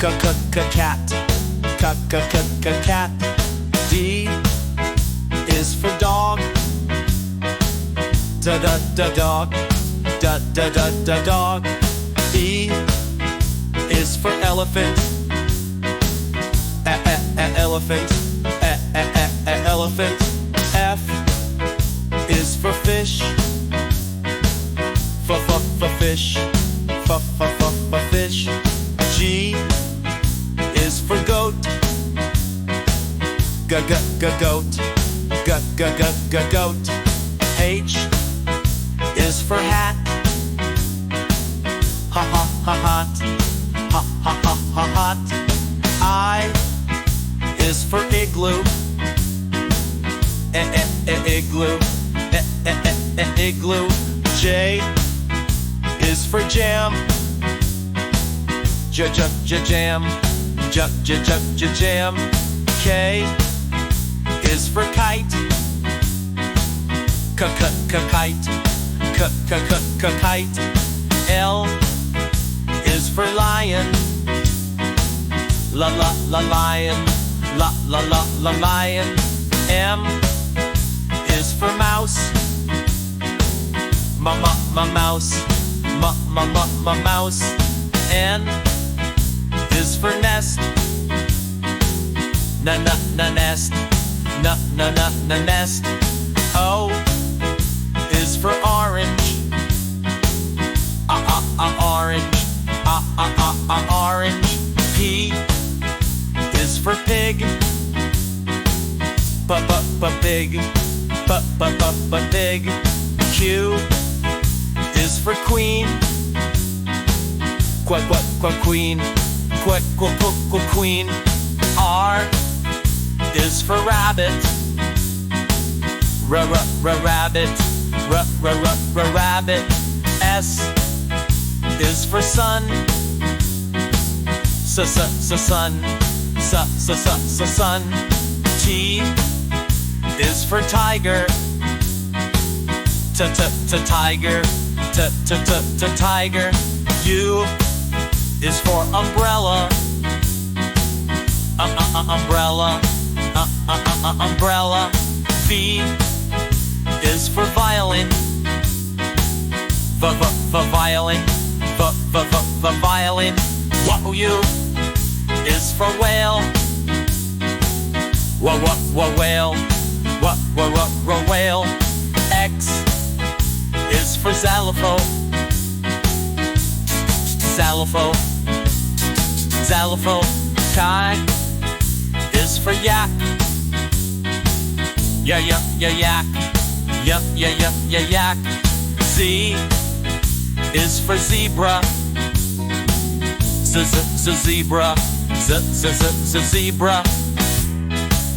cat. Cat. D is for dog. Dog. Dog. E is for elephant. Elephant. Elephant. F is for fish. Fish. Fish. G is for goat. Goat. Goat. H is for hat. Hot. I is for igloo. Igloo. J is for jam. Jam. Jam. K is for kite. Kite. L is for lion. Lion. Lion. M is for mouse. Mouse. Mouse. N is for nest. Nest. Nest. O is for orange. Orange. Orange. P is for pig. Pig. Pig. Q is for queen. Queen. Queen. R is for rabbit. Rabbit. Rabbit. S is for sun. Sun. T is for tiger. Tiger. Tiger. U is for umbrella. Umbrella. Umbrella. V is for violin. Violin. Violin. U is for whale. Whale. Whale. X is for xylophone. Xylophone. Chi is for yak. Yak. Yak. Z is for zebra. Zebra. Zebra.